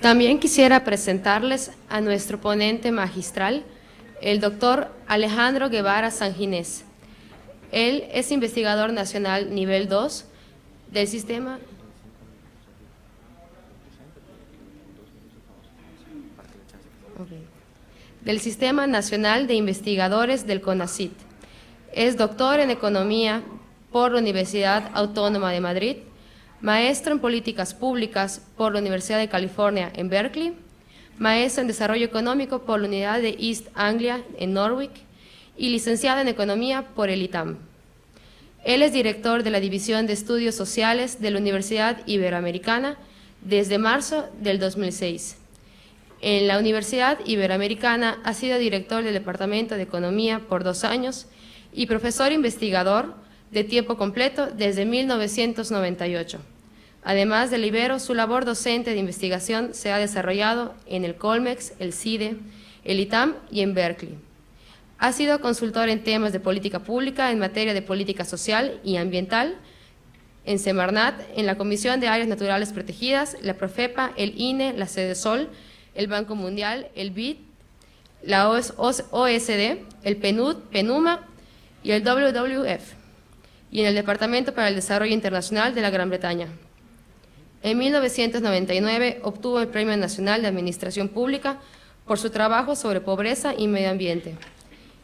También quisiera presentarles a nuestro ponente magistral, el doctor Alejandro Guevara Sanginés. Él es investigador nacional nivel 2 del Sistema Nacional de Investigadores del CONACYT. Es doctor en Economía por la Universidad Autónoma de Madrid, maestro en Políticas Públicas por la Universidad de California en Berkeley, maestro en Desarrollo Económico por la Unidad de East Anglia en Norwich y licenciado en Economía por el ITAM. Él es director de la División de Estudios Sociales de la Universidad Iberoamericana desde marzo del 2006. En la Universidad Iberoamericana ha sido director del Departamento de Economía por 2 años y profesor investigador de tiempo completo desde 1998. Además del Ibero, su labor docente de investigación se ha desarrollado en el Colmex, el CIDE, el ITAM y en Berkeley. Ha sido consultor en temas de política pública en materia de política social y ambiental en Semarnat, en la Comisión de Áreas Naturales Protegidas, la Profepa, el INE, la Sedesol, el Banco Mundial, el BID, la OSD, el PNUD, PENUMA y el WWF, y en el Departamento para el Desarrollo Internacional de la Gran Bretaña. En 1999 obtuvo el Premio Nacional de Administración Pública por su trabajo sobre pobreza y medio ambiente,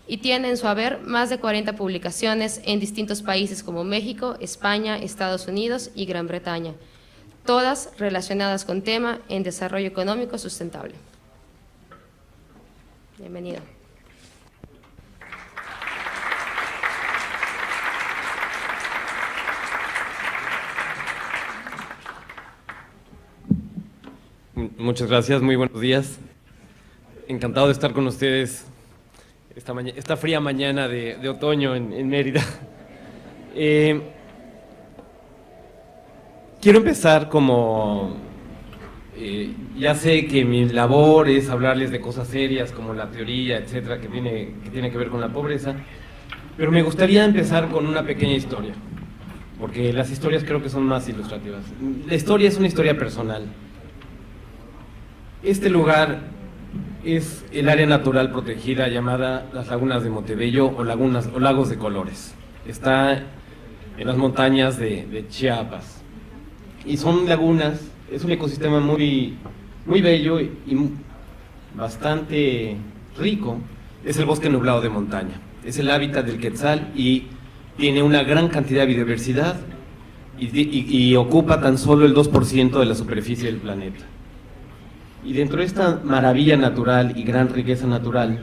y tiene en su haber más de 40 publicaciones en distintos países como México, España, Estados Unidos y Gran Bretaña, todas relacionadas con tema en desarrollo económico sustentable. Bienvenido. Muchas gracias, muy buenos días. Encantado de estar con ustedes esta fría mañana de otoño en Mérida. Quiero empezar ya sé que mi labor es hablarles de cosas serias como la teoría, etcétera, que tiene que ver con la pobreza, pero me gustaría empezar con una pequeña historia, porque las historias creo que son más ilustrativas. La historia es una historia personal. Este lugar es el área natural protegida llamada las Lagunas de Montebello o Lagos de Colores. Está en las montañas de Chiapas. Y son lagunas, es un ecosistema muy bello y bastante rico. Es el bosque nublado de montaña. Es el hábitat del quetzal y tiene una gran cantidad de biodiversidad y ocupa tan solo el 2% de la superficie del planeta. Y dentro de esta maravilla natural y gran riqueza natural,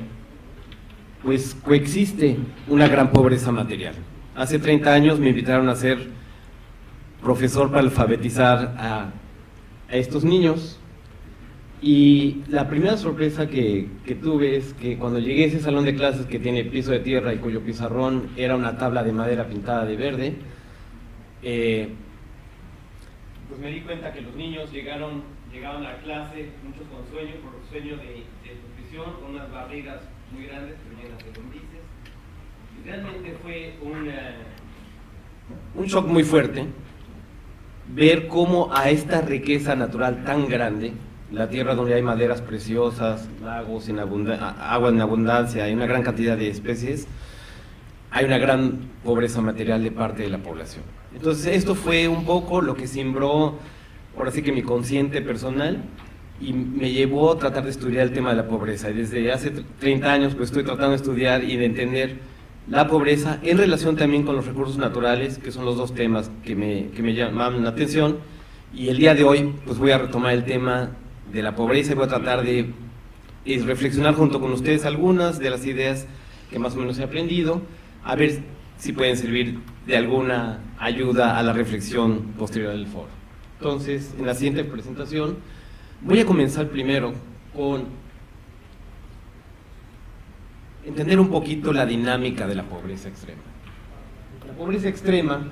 pues coexiste una gran pobreza material. Hace 30 años me invitaron a ser profesor para alfabetizar a estos niños, y la primera sorpresa que tuve es que cuando llegué a ese salón de clases que tiene piso de tierra y cuyo pizarrón era una tabla de madera pintada de verde, pues me di cuenta que los niños llegaban a clase, muchos con sueño, por sueño de nutrición, con unas barrigas muy grandes que venían de lombrices. Y realmente fue un shock muy fuerte ver cómo a esta riqueza natural tan grande, la tierra donde hay maderas preciosas, lagos, agua en abundancia, hay una gran cantidad de especies, hay una gran pobreza material de parte de la población. Entonces esto fue un poco lo que sembró, ahora sí que mi consciente personal, y me llevó a tratar de estudiar el tema de la pobreza. Y desde hace 30 años pues estoy tratando de estudiar y de entender la pobreza en relación también con los recursos naturales, que son los dos temas que me llaman la atención. Y el día de hoy pues voy a retomar el tema de la pobreza y voy a tratar de reflexionar junto con ustedes algunas de las ideas que más o menos he aprendido, a ver si pueden servir de alguna ayuda a la reflexión posterior del foro. Entonces, en la siguiente presentación voy a comenzar primero con entender un poquito la dinámica de la pobreza extrema. La pobreza extrema,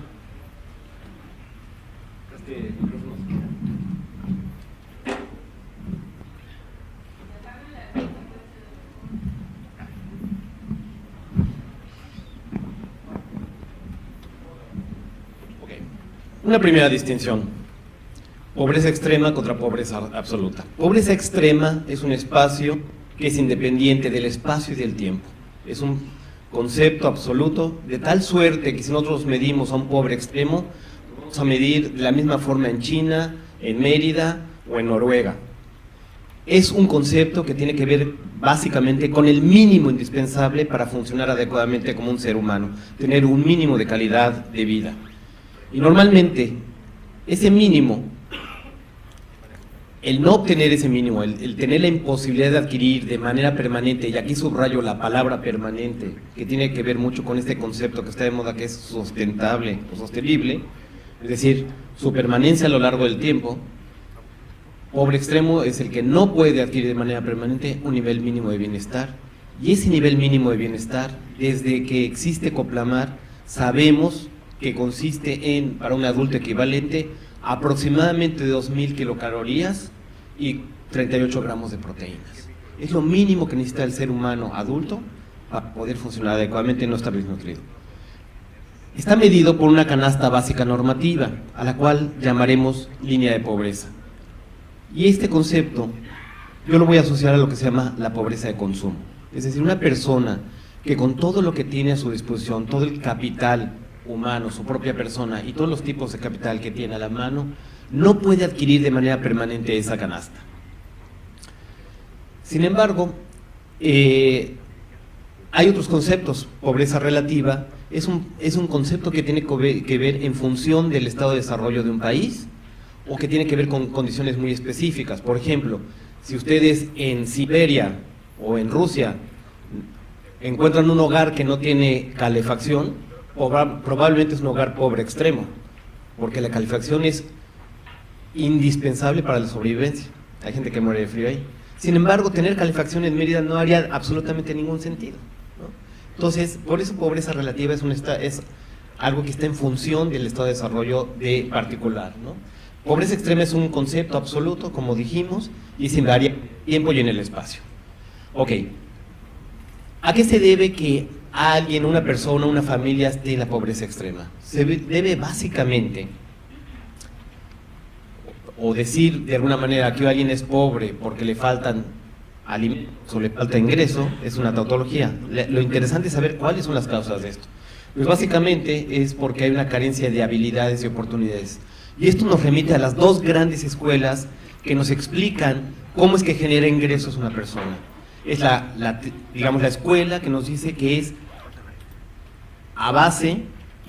una primera distinción. Pobreza extrema contra pobreza absoluta. Pobreza extrema es un espacio que es independiente del espacio y del tiempo. Es un concepto absoluto, de tal suerte que si nosotros medimos a un pobre extremo, vamos a medir de la misma forma en China, en Mérida o en Noruega. Es un concepto que tiene que ver básicamente con el mínimo indispensable para funcionar adecuadamente como un ser humano, tener un mínimo de calidad de vida. Y normalmente, ese mínimo, el no obtener ese mínimo, el tener la imposibilidad de adquirir de manera permanente, y aquí subrayo la palabra permanente, que tiene que ver mucho con este concepto que está de moda, que es sustentable o sostenible, es decir, su permanencia a lo largo del tiempo. Pobre extremo es el que no puede adquirir de manera permanente un nivel mínimo de bienestar, y ese nivel mínimo de bienestar, desde que existe Coplamar, sabemos que consiste en, para un adulto equivalente, aproximadamente 2.000 kilocalorías y 38 gramos de proteínas. Es lo mínimo que necesita el ser humano adulto para poder funcionar adecuadamente y no estar desnutrido. Está medido por una canasta básica normativa, a la cual llamaremos línea de pobreza. Y este concepto yo lo voy a asociar a lo que se llama la pobreza de consumo. Es decir, una persona que con todo lo que tiene a su disposición, todo el capital humano, su propia persona y todos los tipos de capital que tiene a la mano, no puede adquirir de manera permanente esa canasta. Sin embargo, hay otros conceptos. Pobreza relativa es un concepto que tiene que ver en función del estado de desarrollo de un país, o que tiene que ver con condiciones muy específicas. Por ejemplo, si ustedes en Siberia o en Rusia encuentran un hogar que no tiene calefacción, probablemente es un hogar pobre extremo, porque la calefacción es indispensable para la sobrevivencia. Hay gente que muere de frío ahí. Sin embargo, tener calefacción en Mérida no haría absolutamente ningún sentido, ¿no? Entonces, por eso pobreza relativa es algo que está en función del estado de desarrollo de particular, ¿no? Pobreza extrema es un concepto absoluto, como dijimos, y sin variar en el tiempo y en el espacio. Ok. ¿A qué se debe que alguien, una persona, una familia esté en la pobreza extrema? Se debe básicamente, o decir de alguna manera que alguien es pobre porque le faltan alimentos o le falta ingreso, es una tautología. Lo interesante es saber cuáles son las causas de esto. Pues básicamente es porque hay una carencia de habilidades y oportunidades. Y esto nos remite a las dos grandes escuelas que nos explican cómo es que genera ingresos una persona. Es digamos, la escuela que nos dice que es a base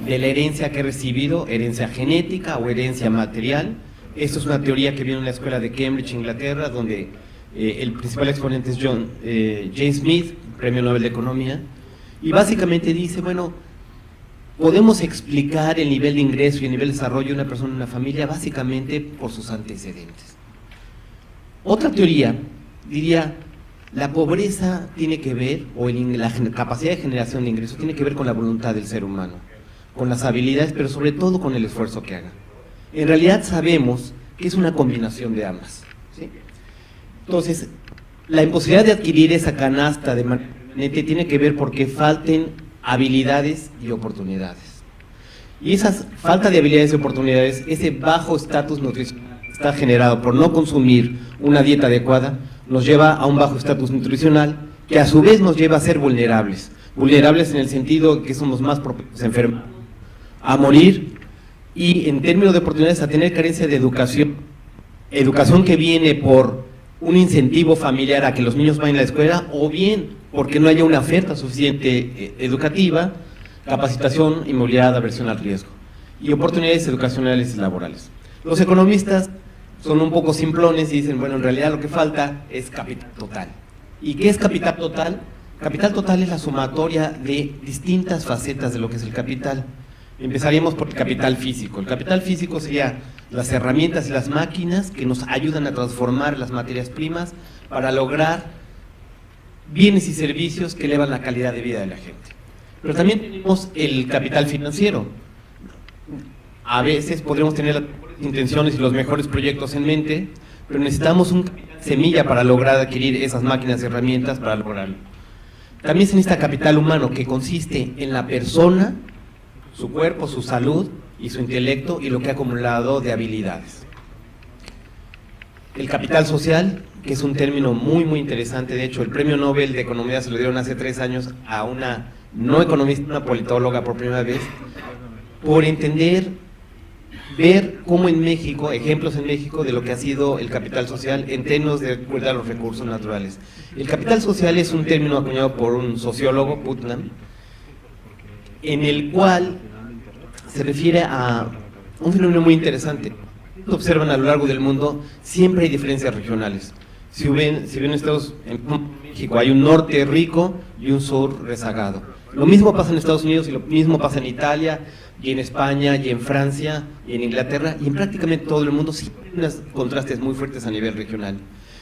de la herencia que he recibido, herencia genética o herencia material. Esto es una teoría que viene de la escuela de Cambridge, Inglaterra, donde el principal exponente es James Smith, Premio Nobel de Economía, y básicamente dice, bueno, podemos explicar el nivel de ingreso y el nivel de desarrollo de una persona en una familia básicamente por sus antecedentes. Otra teoría diría, la pobreza tiene que ver, o la capacidad de generación de ingresos tiene que ver con la voluntad del ser humano, con las habilidades, pero sobre todo con el esfuerzo que haga. En realidad sabemos que es una combinación de ambas, ¿sí? Entonces, la imposibilidad de adquirir esa canasta de manera permanente tiene que ver porque falten habilidades y oportunidades. Y esa falta de habilidades y oportunidades, ese bajo estatus nutricional que está generado por no consumir una dieta adecuada, nos lleva a un bajo estatus nutricional que a su vez nos lleva a ser vulnerables. Vulnerables en el sentido que somos más propensos a enfermar, a morir, y en términos de oportunidades a tener carencia de educación. Educación que viene por un incentivo familiar a que los niños vayan a la escuela, o bien porque no haya una oferta suficiente educativa, capacitación y movilidad, aversión al riesgo, y oportunidades educacionales y laborales. Los economistas son un poco simplones y dicen, bueno, en realidad lo que falta es capital total. ¿Y qué es capital total? Capital total es la sumatoria de distintas facetas de lo que es el capital. Empezaríamos por el capital físico. El capital físico sería las herramientas y las máquinas que nos ayudan a transformar las materias primas para lograr bienes y servicios que elevan la calidad de vida de la gente. Pero también tenemos el capital financiero. A veces podremos tener las intenciones y los mejores proyectos en mente, pero necesitamos un semilla para lograr adquirir esas máquinas y herramientas para lograrlo. También se necesita capital humano, que consiste en la persona, su cuerpo, su salud y su intelecto y lo que ha acumulado de habilidades. el capital social, que es un término muy, muy interesante. De hecho, el premio Nobel de Economía se lo dieron hace 3 años a una no economista, una politóloga por primera vez, por ver cómo en México, ejemplos en México de lo que ha sido el capital social en términos de cuidar los recursos naturales. El capital social es un término acuñado por un sociólogo, Putnam, en el cual se refiere a un fenómeno muy interesante. Observan a lo largo del mundo, siempre hay diferencias regionales. Si ven en México hay un norte rico y un sur rezagado. Lo mismo pasa en Estados Unidos y lo mismo pasa en Italia, y en España, y en Francia, y en Inglaterra, y en prácticamente todo el mundo sí hay unos contrastes muy fuertes a nivel regional.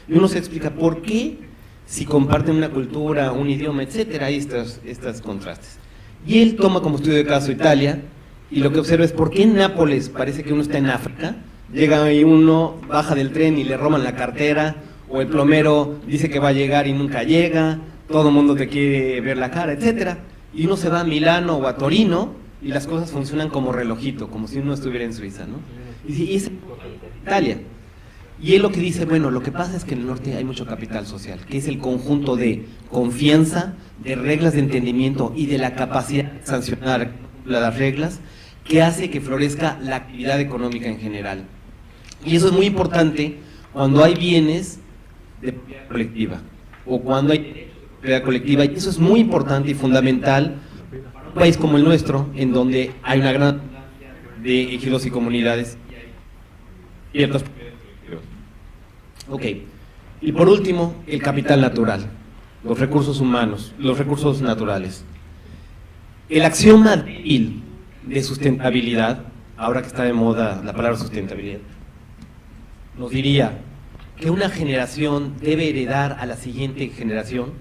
Y uno se explica por qué, si comparten una cultura, un idioma, etcétera, hay estos contrastes. Y él toma como estudio de caso Italia, y lo que observa es por qué en Nápoles parece que uno está en África, llega y uno baja del tren y le roban la cartera, o el plomero dice que va a llegar y nunca llega, todo el mundo te quiere ver la cara, etcétera. Y uno se va a Milano o a Torino y las cosas funcionan como relojito, como si uno estuviera en Suiza, ¿no? Y es Italia. Y él lo que dice, bueno, lo que pasa es que en el norte hay mucho capital social, que es el conjunto de confianza, de reglas de entendimiento y de la capacidad de sancionar las reglas, que hace que florezca la actividad económica en general. Y eso es muy importante cuando hay bienes de propiedad colectiva, o cuando hay propiedad colectiva, y eso es muy importante y fundamental para un país como el nuestro, en donde hay una gran de ejidos y comunidades y ciertas propiedades colectivas. Ok, y por último, el capital natural, los recursos humanos, los recursos naturales. El axioma de sustentabilidad, ahora que está de moda la palabra sustentabilidad, nos diría que una generación debe heredar a la siguiente generación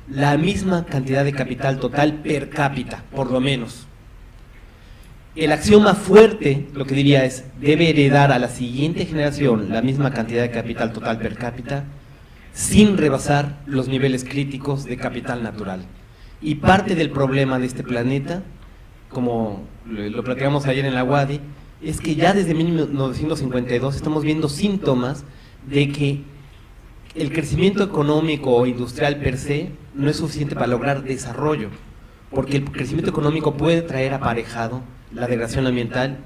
la misma cantidad de capital total per cápita, por lo menos. El axioma fuerte, lo que diría es, debe heredar a la siguiente generación la misma cantidad de capital total per cápita, sin rebasar los niveles críticos de capital natural. Y parte del problema de este planeta, como lo platicamos ayer en la UADY, es que ya desde 1952 estamos viendo síntomas de que el crecimiento económico o industrial per se no es suficiente para lograr desarrollo, porque el crecimiento económico puede traer aparejado la degradación ambiental,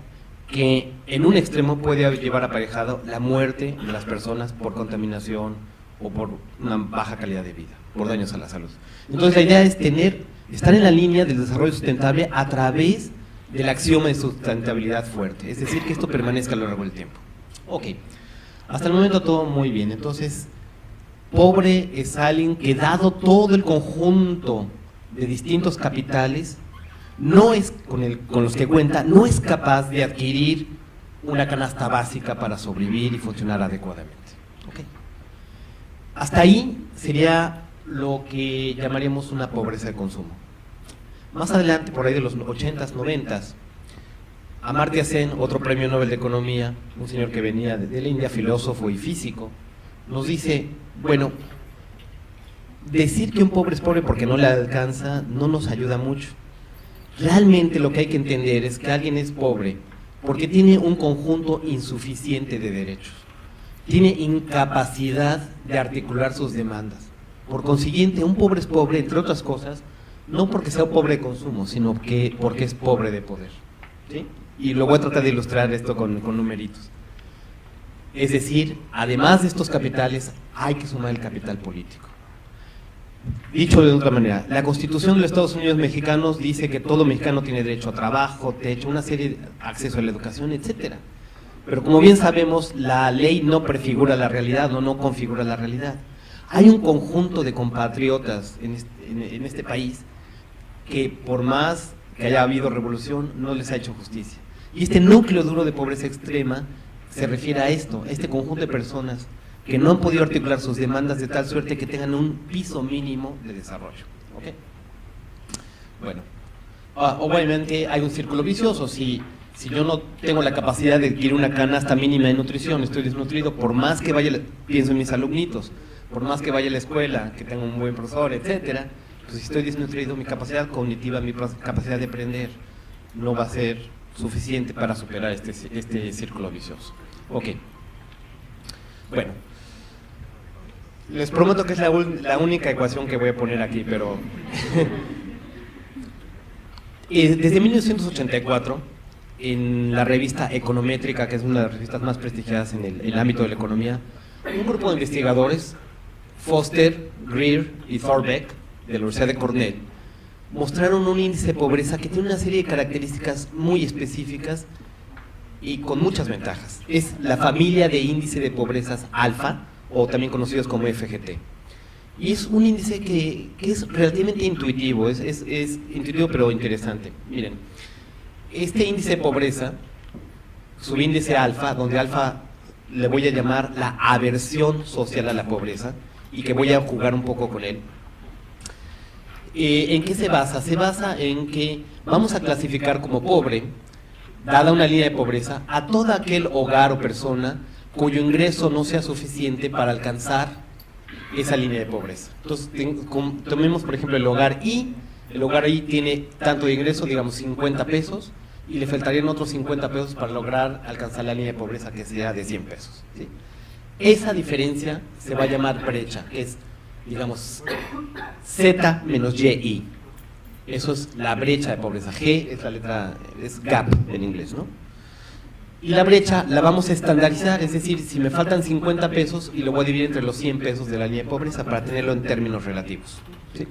que en un extremo puede llevar aparejado la muerte de las personas por contaminación o por una baja calidad de vida, por daños a la salud. Entonces la idea es estar en la línea del desarrollo sustentable a través del axioma de sustentabilidad fuerte, es decir, que esto permanezca a lo largo del tiempo. Ok, hasta el momento todo muy bien. Entonces, pobre es alguien que, dado todo el conjunto de distintos capitales, no es con los que cuenta, no es capaz de adquirir una canasta básica para sobrevivir y funcionar adecuadamente. Okay. Hasta ahí sería lo que llamaríamos una pobreza de consumo. Más adelante, por ahí de los 80s, 90s, Amartya Sen, otro premio Nobel de Economía, un señor que venía de la India, filósofo y físico, nos dice, bueno, decir que un pobre es pobre porque no le alcanza no nos ayuda mucho. Realmente lo que hay que entender es que alguien es pobre porque tiene un conjunto insuficiente de derechos, tiene incapacidad de articular sus demandas. Por consiguiente, un pobre es pobre, entre otras cosas, no porque sea pobre de consumo, sino porque es pobre de poder, ¿sí? Y lo voy a tratar de ilustrar esto con numeritos. Es decir, además de estos capitales, hay que sumar el capital político. Dicho de otra manera, la Constitución de los Estados Unidos mexicanos dice que todo mexicano tiene derecho a trabajo, techo, una serie de acceso a la educación, etcétera. Pero como bien sabemos, la ley no prefigura la realidad o no configura la realidad. Hay un conjunto de compatriotas en este país que, por más que haya habido revolución, no les ha hecho justicia. Y este núcleo duro de pobreza extrema se refiere a esto, a este conjunto de personas que no han podido articular sus demandas de tal suerte que tengan un piso mínimo de desarrollo. ¿Okay? Bueno, obviamente hay un círculo vicioso. Si yo no tengo la capacidad de adquirir una canasta mínima de nutrición, estoy desnutrido, por más que vaya, pienso en mis alumnitos, por más que vaya a la escuela, que tenga un buen profesor, etcétera, pues si estoy desnutrido, mi capacidad cognitiva, mi capacidad de aprender no va a ser suficiente para superar este círculo vicioso. Ok. Bueno, Les prometo que es la única ecuación que voy a poner aquí, pero... Desde 1984, en la revista Econométrica, que es una de las revistas más prestigiadas en el ámbito de la economía, un grupo de investigadores, Foster, Greer y Thorbecke, de la Universidad de Cornell, mostraron un índice de pobreza que tiene una serie de características muy específicas y con muchas ventajas. Es la familia de índice de pobrezas alfa, o también conocidos como FGT. Y es un índice que es relativamente intuitivo, es intuitivo pero interesante. Miren, este índice de pobreza, subíndice alfa, donde alfa le voy a llamar la aversión social a la pobreza, y que voy a jugar un poco con él. ¿En qué se basa? Se basa en que vamos a clasificar como pobre, dada una línea de pobreza, a todo aquel hogar o persona cuyo ingreso no sea suficiente para alcanzar esa línea de pobreza. Entonces, tomemos por ejemplo el hogar I. El hogar I tiene tanto de ingreso, digamos 50 pesos, y le faltarían otros 50 pesos para lograr alcanzar la línea de pobreza, que sea de 100 pesos. ¿Sí? Esa diferencia se va a llamar brecha, que es, digamos, Z menos YI. Eso es la brecha de pobreza. G es la letra, es gap en inglés, ¿no? Y la brecha la vamos a estandarizar, es decir, si me faltan 50 pesos y lo voy a dividir entre los 100 pesos de la línea de pobreza para tenerlo en términos relativos. ¿Sí?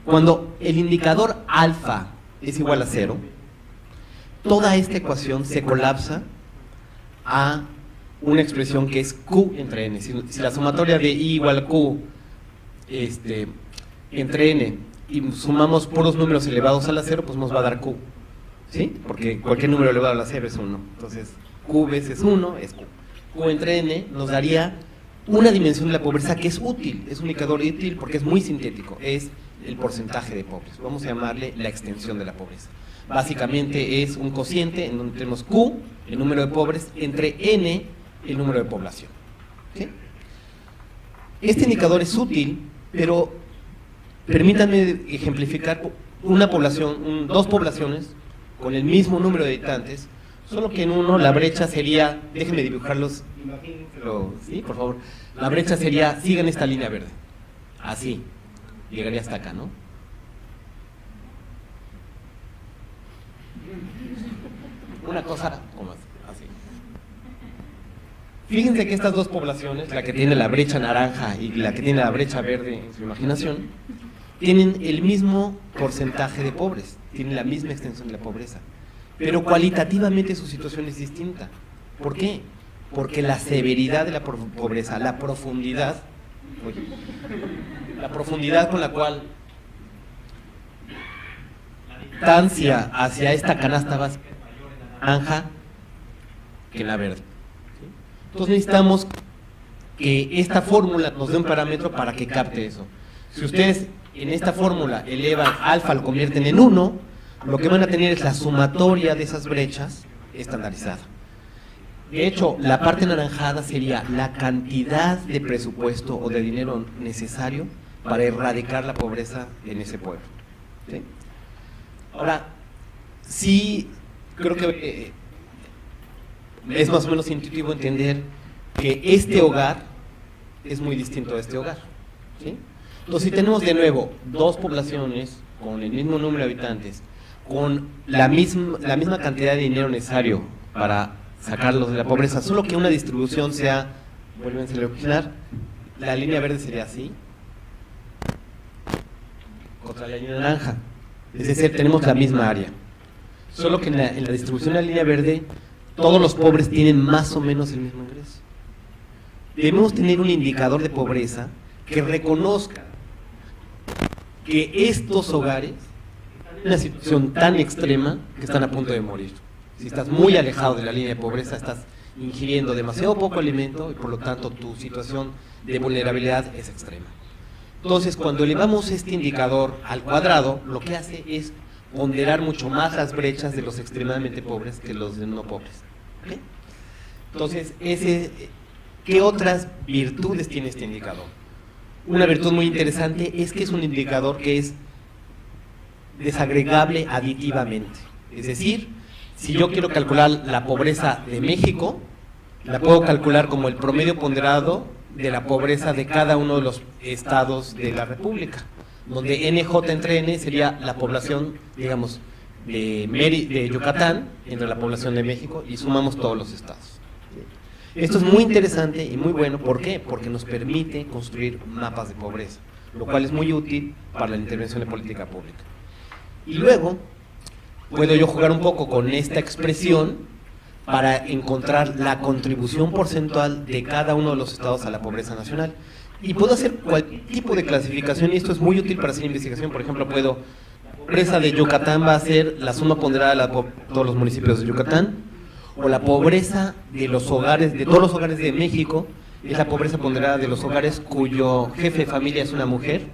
Cuando el indicador alfa es igual a 0, toda esta ecuación se colapsa a una expresión que es Q entre N. Si la sumatoria de I igual a Q entre N y sumamos puros números elevados a la 0, pues nos va a dar Q. ¿Sí? Porque cualquier número elevado a la 0 es 1. Entonces, Q veces 1 es Q. Q entre N nos daría una dimensión de la pobreza que es útil. Es un indicador útil porque es muy sintético. Es el porcentaje de pobres. Vamos a llamarle la extensión de la pobreza. Básicamente es un cociente en donde tenemos Q, el número de pobres, entre N, el número de población. ¿Sí? Este indicador es útil, pero permítanme ejemplificar una población, dos poblaciones con el mismo número de habitantes, solo que en uno la brecha sería, déjenme dibujarlos, imagínenselo, ¿sí? Por favor, la brecha sería, sigan esta línea verde, así, llegaría hasta acá, ¿no? Una cosa como así. Fíjense que estas dos poblaciones, la que tiene la brecha naranja y la que tiene la brecha verde en su imaginación, tienen el mismo porcentaje de pobres, tienen la misma extensión de la pobreza, pero cualitativamente su situación es distinta. ¿Por qué? Porque la severidad de la pobreza, la profundidad con la cual la distancia hacia esta canasta básica es mayor en la naranja que en la verde. Entonces necesitamos que esta fórmula nos dé un parámetro para que capte eso. Si ustedes en esta fórmula elevan alfa, lo convierten en 1, lo que van a tener es la sumatoria de esas brechas estandarizada. De hecho, la parte anaranjada sería la cantidad de presupuesto o de dinero necesario para erradicar la pobreza en ese pueblo. ¿Sí? Ahora, sí creo que es más o menos intuitivo entender que este hogar es muy distinto a este hogar. ¿Sí? Entonces, si tenemos de nuevo dos poblaciones con el mismo número de habitantes, con la misma cantidad de dinero necesario para sacarlos de la pobreza, solo que una distribución sea, vuelven a seleccionar, la línea verde sería así, contra la línea naranja, es decir, tenemos la misma área, solo que en la distribución de la línea verde, todos los pobres tienen más o menos el mismo ingreso. Debemos tener un indicador de pobreza que reconozca que estos hogares están en una situación tan extrema que están a punto de morir. Si estás muy alejado de la línea de pobreza, estás ingiriendo demasiado poco alimento y por lo tanto tu situación de vulnerabilidad es extrema. Entonces, cuando elevamos este indicador al cuadrado, lo que hace es ponderar mucho más las brechas de los extremadamente pobres que los de no pobres. ¿Okay? Entonces, ¿qué otras virtudes tiene este indicador? Una virtud muy interesante es que es un indicador que es desagregable aditivamente. Es decir, si yo quiero calcular la pobreza de México, la puedo calcular como el promedio ponderado de la pobreza de cada uno de los estados de la República, donde NJ entre N sería la población, digamos, de Yucatán, entre la población de México, y sumamos todos los estados. Esto es muy interesante y muy bueno. ¿Por qué? Porque nos permite construir mapas de pobreza, lo cual es muy útil para la intervención de política pública. Y luego, puedo yo jugar un poco con esta expresión para encontrar la contribución porcentual de cada uno de los estados a la pobreza nacional. Y puedo hacer cualquier tipo de clasificación, y esto es muy útil para hacer investigación. Por ejemplo, la pobreza de Yucatán va a ser la suma ponderada de todos los municipios de Yucatán, o la pobreza de los hogares, de todos los hogares de México, es la pobreza ponderada de los hogares cuyo jefe de familia es una mujer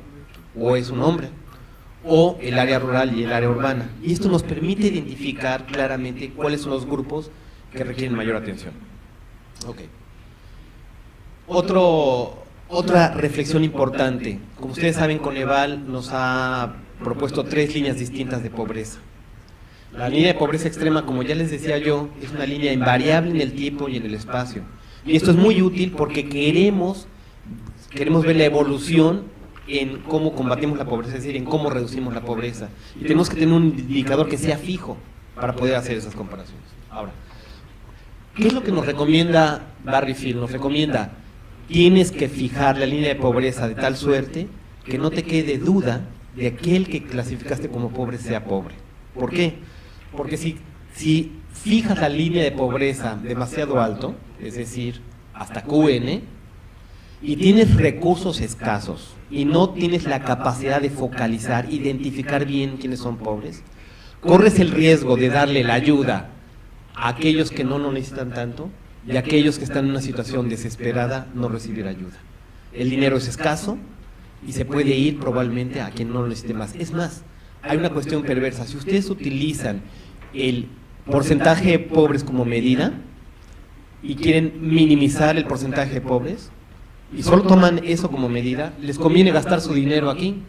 o es un hombre, o el área rural y el área urbana. Y esto nos permite identificar claramente cuáles son los grupos que requieren mayor atención. Okay. Otra reflexión importante. Como ustedes saben, Coneval nos ha propuesto 3 líneas distintas de pobreza. La línea de pobreza extrema, como ya les decía yo, es una línea invariable en el tiempo y en el espacio. Y esto es muy útil porque queremos ver la evolución en cómo combatimos la pobreza, es decir, en cómo reducimos la pobreza. Y tenemos que tener un indicador que sea fijo para poder hacer esas comparaciones. Ahora, ¿qué es lo que nos recomienda Barryfield? Nos recomienda, tienes que fijar la línea de pobreza de tal suerte que no te quede duda de aquel que clasificaste como pobre sea pobre. ¿Por qué? Porque si fijas la línea de pobreza demasiado alto, es decir, hasta QN, y tienes recursos escasos y no tienes la capacidad de focalizar, identificar bien quiénes son pobres, corres el riesgo de darle la ayuda a aquellos que no lo necesitan tanto y a aquellos que están en una situación desesperada no recibir ayuda. El dinero es escaso y se puede ir probablemente a quien no lo necesite más. Es más, hay una cuestión perversa. Si ustedes utilizan el porcentaje de pobres como medida y quieren minimizar el porcentaje de pobres y solo toman eso como medida, les conviene gastar su dinero aquí.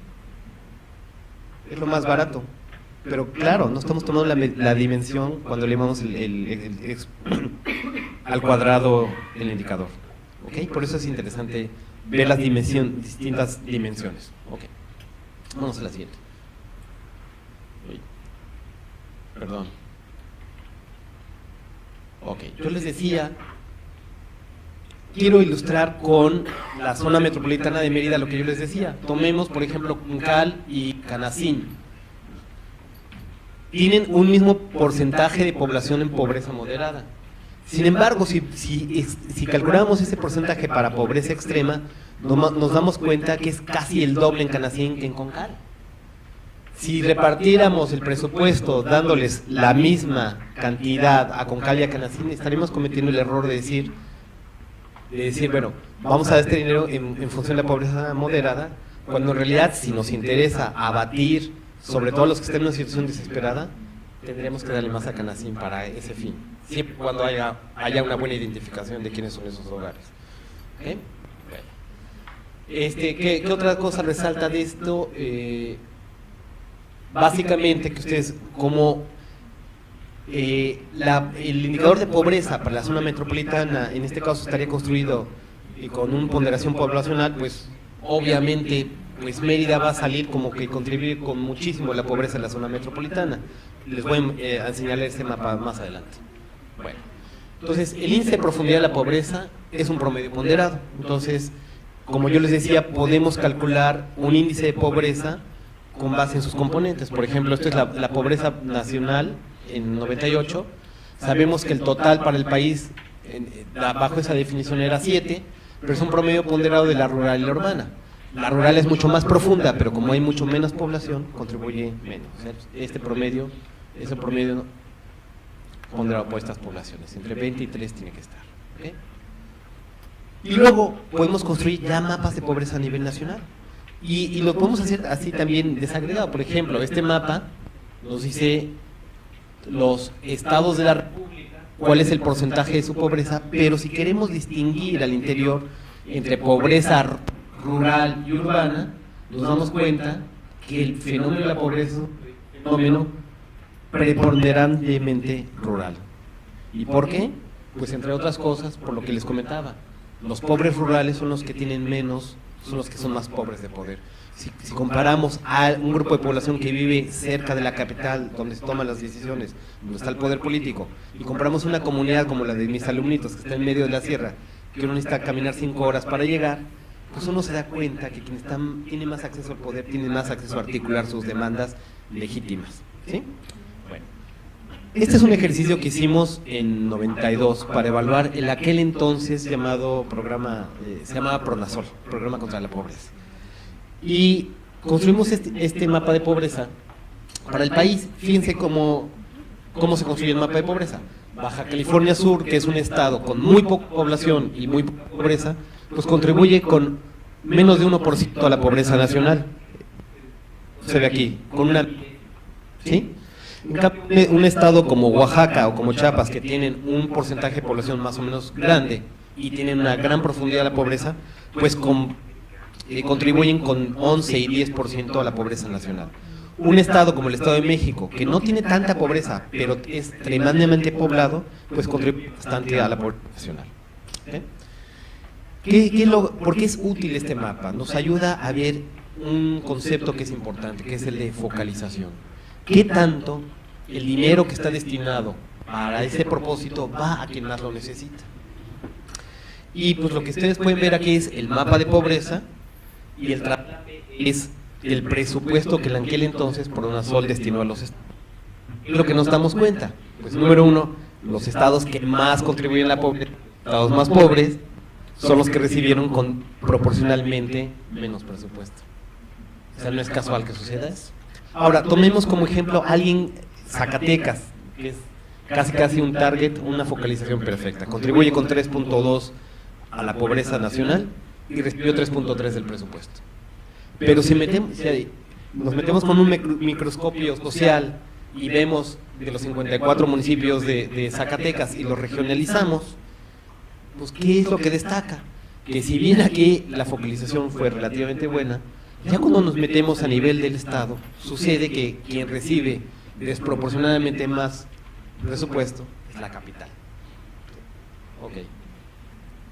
Es lo más barato. Pero claro, no estamos tomando la dimensión cuando le llamamos al cuadrado el indicador. ¿Okay? Por eso es interesante ver las distintas dimensiones. Okay. Vamos a la siguiente. Perdón. Ok, yo les decía, quiero ilustrar con la zona metropolitana de Mérida lo que yo les decía. Tomemos, por ejemplo, Juncal y Canacín. Tienen un mismo porcentaje de población en pobreza moderada. Sin embargo, si calculamos ese porcentaje para pobreza extrema, nos damos cuenta que es casi el doble en Canacín que en Juncal. Si repartiéramos el presupuesto dándoles la misma cantidad a Juncal y a Canacín, estaríamos cometiendo el error de decir, bueno, vamos a dar este dinero en función de la pobreza moderada, cuando en realidad, si nos interesa abatir sobre todo los que estén en una situación desesperada, tendremos que darle más a Canacín para ese fin, siempre cuando haya una buena identificación de quiénes son esos hogares. ¿Okay? ¿Qué otra cosa resalta de esto? Básicamente que ustedes, como el indicador de pobreza para la zona metropolitana, en este caso estaría construido con una ponderación poblacional, pues obviamente pues Mérida va a salir como que contribuir con muchísimo la pobreza en la zona metropolitana. Les voy a enseñar este mapa más adelante. Bueno, entonces el índice de profundidad de la pobreza es un promedio ponderado. Entonces, como yo les decía, podemos calcular un índice de pobreza con base en sus componentes. Por ejemplo, esto es la pobreza nacional en 98. Sabemos que el total para el país, bajo esa definición, era 7, pero es un promedio ponderado de la rural y la urbana. La rural es mucho más profunda, pero como hay mucho menos población, contribuye menos. Este promedio es el promedio ponderado por estas poblaciones. Entre 20 y 3 tiene que estar. ¿Okay? Y luego podemos construir ya mapas de pobreza a nivel nacional. Y lo podemos hacer así también desagregado. Por ejemplo, este mapa nos dice los estados de la República, cuál es el porcentaje de su pobreza, pero si queremos distinguir al interior entre pobreza rural y urbana, nos damos cuenta que el fenómeno de la pobreza es un fenómeno preponderantemente rural. ¿Y por qué? Pues entre otras cosas, por lo que les comentaba. Los pobres rurales son los que tienen menos, son los que son más pobres de poder. Si comparamos a un grupo de población que vive cerca de la capital, donde se toman las decisiones, donde está el poder político, y comparamos una comunidad como la de mis alumnitos, que está en medio de la sierra, que uno necesita caminar 5 horas para llegar, pues uno se da cuenta que quien tiene más acceso al poder, tiene más acceso a articular sus demandas legítimas, ¿sí? Bueno, este es un ejercicio que hicimos en 92 para evaluar el aquel entonces llamado programa, se llamaba PRONASOL, Programa contra la Pobreza. Y construimos este mapa de pobreza para el país. Fíjense cómo se construye el mapa de pobreza. Baja California Sur, que es un estado con muy poca población y muy poca pobreza, pues contribuye con menos de 1% a la pobreza nacional. Se ve aquí, con una... ¿sí? En cambio, un estado como Oaxaca o como Chiapas, que tienen un porcentaje de población más o menos grande y tienen una gran profundidad de la pobreza, pues contribuyen con 11 y 10% a la pobreza nacional. Un estado como el Estado de México, que no tiene tanta pobreza, pero es tremendamente poblado, pues contribuye bastante a la pobreza nacional. ¿Por qué es útil este mapa? Nos ayuda a ver un concepto que es importante, que es el de focalización. ¿Qué tanto el dinero que está destinado para ese propósito va a quien más lo necesita? Y pues lo que ustedes pueden ver aquí es el mapa de pobreza, y el traslape es el presupuesto que en aquel entonces PRONASOL destinó a los estados. ¿Qué es lo que nos damos cuenta? Pues número uno, los estados que más contribuyen a la pobreza, estados más pobres, son los que recibieron proporcionalmente menos presupuesto. O sea, no es casual que suceda eso. Ahora, tomemos como ejemplo a alguien, Zacatecas, que es casi un target, una focalización perfecta. Contribuye con 3.2 a la pobreza nacional y recibió 3.3 del presupuesto. Pero si nos metemos con un microscopio social y vemos de los 54 municipios de Zacatecas y los regionalizamos, pues ¿qué es lo que destaca? Que si bien aquí la focalización fue relativamente buena, ya cuando nos metemos a nivel del Estado, sucede que quien recibe desproporcionadamente más presupuesto es la capital. Ok,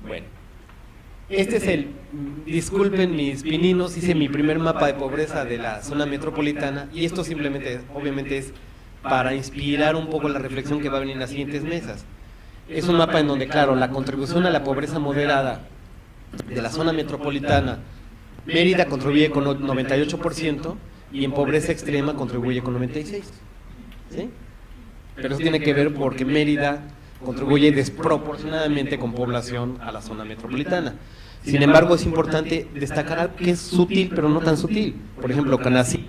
bueno. Este es disculpen mis pininos, hice mi primer mapa de pobreza de la zona metropolitana y esto simplemente, obviamente es para inspirar un poco la reflexión que va a venir en las siguientes mesas. Es un mapa en donde, claro, la contribución a la pobreza moderada de la zona metropolitana, Mérida contribuye con 98% y en pobreza extrema contribuye con 96%. ¿Sí? Pero eso tiene que ver porque Mérida contribuye desproporcionadamente con población a la zona metropolitana. Sin embargo, es importante destacar algo que es sutil, pero no tan sutil. Por ejemplo, Canacín,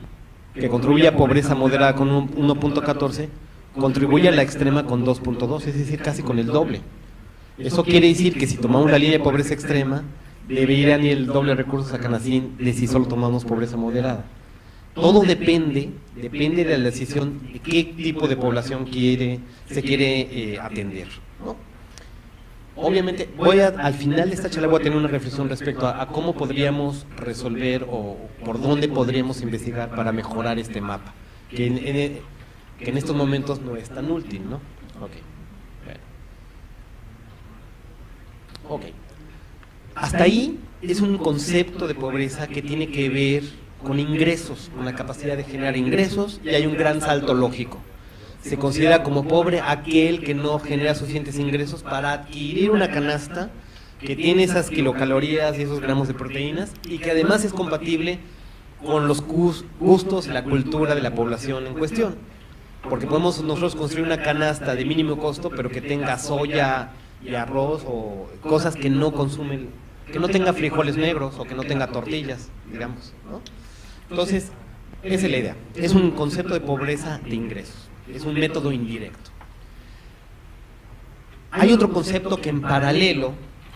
que contribuye a pobreza moderada con 1.14, contribuye a la extrema con 2.2, es decir, casi con el doble. Eso quiere decir que si tomamos la línea de pobreza extrema, deberían ir el doble de recursos a Canacín de si solo tomamos pobreza moderada. Todo depende de la decisión de qué tipo de población se quiere atender, ¿no? Obviamente, al final de esta charla voy a tener una reflexión respecto a cómo podríamos resolver o por dónde podríamos investigar para mejorar este mapa, que en estos momentos no es tan útil, ¿no? Ok. Hasta ahí es un concepto de pobreza que tiene que ver con ingresos, con la capacidad de generar ingresos, y hay un gran salto lógico. Se considera como pobre aquel que no genera suficientes ingresos para adquirir una canasta que tiene esas kilocalorías y esos gramos de proteínas y que además es compatible con los gustos y la cultura de la población en cuestión. Porque podemos nosotros construir una canasta de mínimo costo, pero que tenga soya y arroz o cosas que no consumen, que no tenga frijoles negros o que no tenga tortillas, digamos, ¿no? Entonces, esa es la idea. Es un concepto de pobreza de ingresos. Es un método indirecto. Hay otro concepto que en paralelo,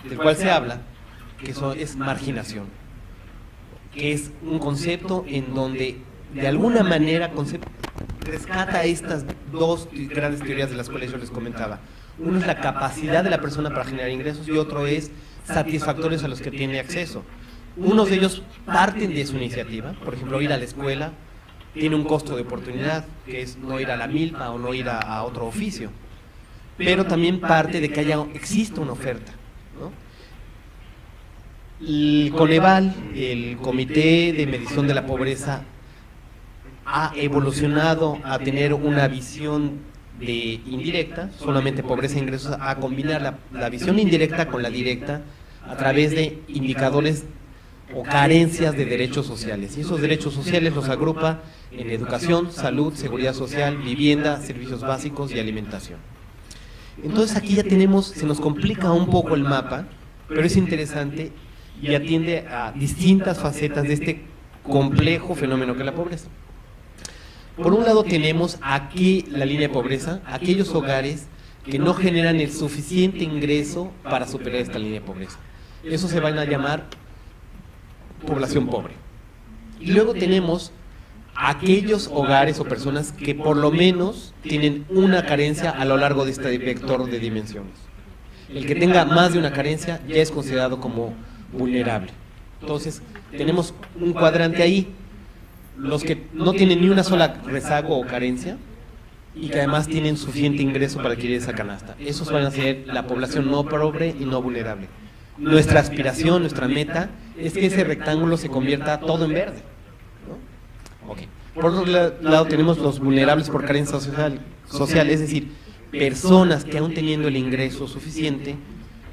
del cual se habla, que eso es marginación, que es un concepto en donde de alguna manera rescata estas dos grandes teorías de las cuales yo les comentaba. Uno es la capacidad de la persona para generar ingresos y otro es satisfactores a los que tiene acceso. Unos de ellos parten de su iniciativa, por ejemplo, ir a la escuela tiene un costo de oportunidad, que es no ir a la milpa o no ir a otro oficio, pero también parte de que exista una oferta, ¿no? El Coneval, el Comité de Medición de la Pobreza, ha evolucionado a tener una visión indirecta, solamente pobreza e ingresos, a combinar la visión indirecta con la directa a través de indicadores o carencias de derechos sociales. Y esos derechos sociales los agrupa en educación, salud, seguridad social, vivienda, servicios básicos y alimentación. Entonces aquí ya tenemos, se nos complica un poco el mapa, pero es interesante y atiende a distintas facetas de este complejo fenómeno que es la pobreza. Por un lado tenemos aquí la línea de pobreza, aquellos hogares que no generan el suficiente ingreso para superar esta línea de pobreza. Eso se van a llamar población pobre. Y luego tenemos aquellos hogares o personas que por lo menos tienen una carencia a lo largo de este vector de dimensiones. El que tenga más de una carencia ya es considerado como vulnerable. Entonces, tenemos un cuadrante ahí, los que no tienen ni una sola rezago o carencia y que además tienen suficiente ingreso para adquirir esa canasta. Esos van a ser la población no pobre y no vulnerable. Nuestra aspiración, nuestra meta, es que ese rectángulo se convierta todo en verde, ¿no? Okay. Por otro lado tenemos los vulnerables por carencia social, es decir, personas que aún teniendo el ingreso suficiente,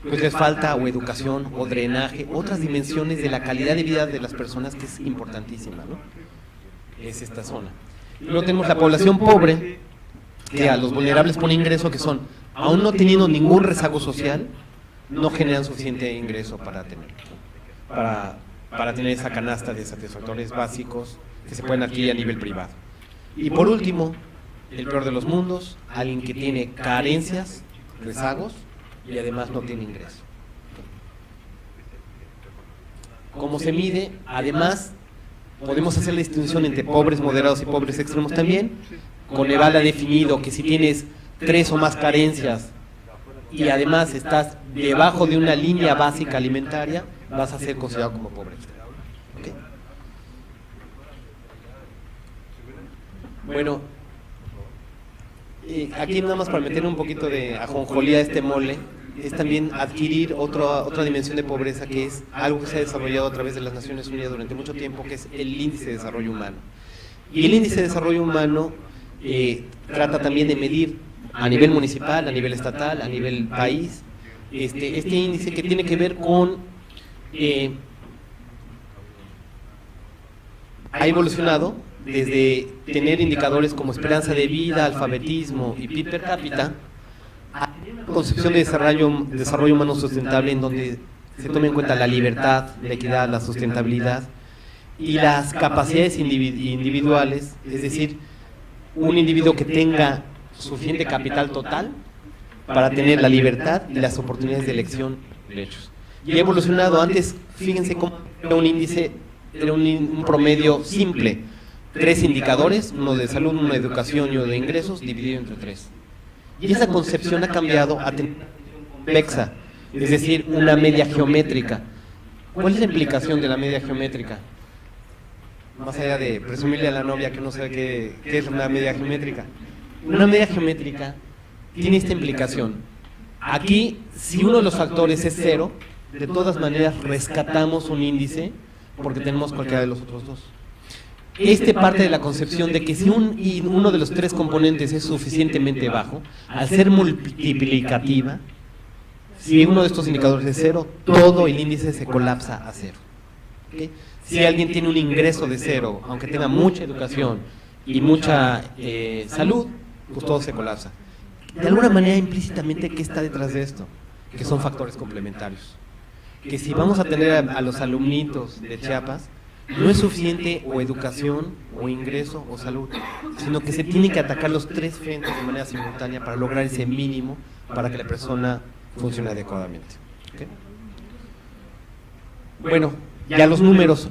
pues les falta o educación o drenaje, otras dimensiones de la calidad de vida de las personas que es importantísima, ¿no? Es esta zona. Y luego tenemos la población pobre, que a los vulnerables pone ingreso, que son, aún no teniendo ningún rezago social, no generan suficiente ingreso para tener esa canasta de satisfactores básicos que se pueden adquirir a nivel privado. Y por último, el peor de los mundos, alguien que tiene carencias, rezagos y además no tiene ingreso. ¿Cómo se mide? Además, podemos hacer la distinción entre pobres moderados y pobres extremos también. Coneval ha definido que si tienes 3 o más carencias y además estás debajo de una línea básica alimentaria, vas a ser considerado como pobre. ¿Okay? Bueno, aquí nada más para meter un poquito de ajonjolía a este mole, es también adquirir otra dimensión de pobreza, que es algo que se ha desarrollado a través de las Naciones Unidas durante mucho tiempo, que es el índice de desarrollo humano. Y el índice de desarrollo humano trata también de medir a nivel municipal, a nivel estatal, a nivel país, este índice que tiene que ver con, ha evolucionado desde tener indicadores como esperanza de vida, alfabetismo y PIB per cápita, a concepción de desarrollo humano sustentable, en donde se tome en cuenta la libertad, la equidad, la sustentabilidad y las capacidades individuales, es decir, un individuo que tenga suficiente capital total para tener la libertad y las oportunidades de elección de derechos. Y ha evolucionado. Antes, fíjense cómo era un índice, era un promedio simple, 3 indicadores, uno de salud, uno de educación y uno de ingresos, dividido entre 3. Y esa concepción ha cambiado a tener compleja, es decir, una media geométrica. ¿Cuál es la implicación de la media geométrica? Más allá de presumirle a la novia que no sabe qué es una media geométrica. Una media geométrica tiene esta implicación. Aquí, si uno de los factores es 0, de todas maneras rescatamos un índice porque tenemos cualquiera de los otros dos. Parte de la concepción de que si uno de los 3 componentes es suficientemente bajo, al ser multiplicativa, si uno de estos indicadores es 0, todo el índice se colapsa a 0. ¿Okay? Si alguien tiene un ingreso de 0, aunque tenga mucha educación y mucha salud, pues todo se colapsa. De alguna manera, implícitamente, ¿qué está detrás de esto? Que son factores complementarios. Que si vamos a tener a los alumnitos de Chiapas, no es suficiente o educación, o ingreso, o salud, sino que se tienen que atacar los 3 frentes de manera simultánea para lograr ese mínimo para que la persona funcione adecuadamente. ¿Okay? Bueno, ya los números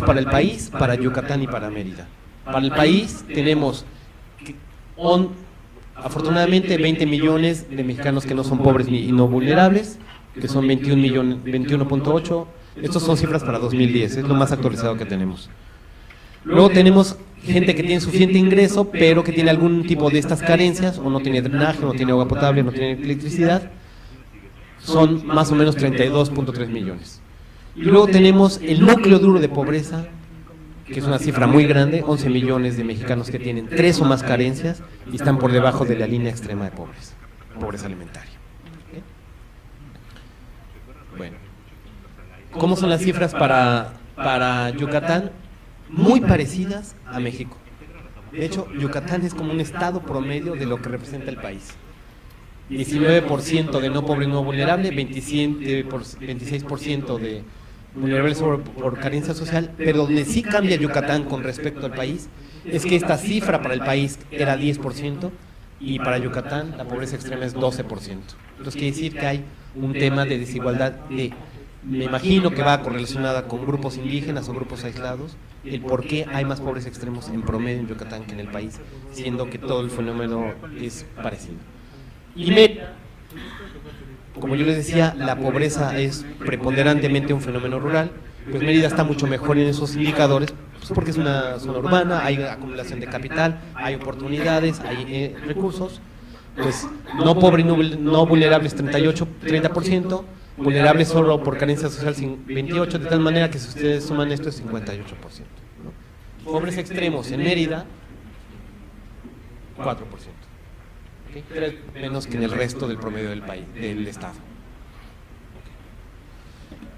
para el país, para Yucatán y para Mérida. Para el país tenemos afortunadamente 20 millones de mexicanos que no son pobres y no vulnerables, que son 21.8. Estos son cifras para 2010, es lo más actualizado que tenemos. Luego tenemos gente que tiene suficiente ingreso, pero que tiene algún tipo de estas carencias, o no tiene drenaje, no tiene agua potable, no tiene electricidad. Son más o menos 32.3 millones. Y luego tenemos el núcleo duro de pobreza, que es una cifra muy grande, 11 millones de mexicanos que tienen 3 o más carencias y están por debajo de la línea extrema de pobreza alimentaria. ¿Okay? Bueno, ¿cómo son las cifras para Yucatán? Muy parecidas a México. De hecho, Yucatán es como un estado promedio de lo que representa el país. 19% de no pobre y no vulnerable, 26% de vulnerables por carencia social, pero donde sí cambia Yucatán con respecto al país es que esta cifra para el país era 10% y para Yucatán la pobreza extrema es 12%. Entonces quiere decir que hay un tema de desigualdad me imagino que va correlacionada con grupos indígenas o grupos aislados, el por qué hay más pobres extremos en promedio en Yucatán que en el país, siendo que todo el fenómeno es parecido. Y como yo les decía, la pobreza es preponderantemente un fenómeno rural, pues Mérida está mucho mejor en esos indicadores, pues porque es una zona urbana, hay acumulación de capital, hay oportunidades, hay recursos, pues no pobre y no vulnerables 30%, vulnerables solo por carencia social 28%, de tal manera que si ustedes suman esto es 58%. ¿No? Pobres extremos en Mérida, 4%. Pero menos que en el resto del promedio del país, del estado.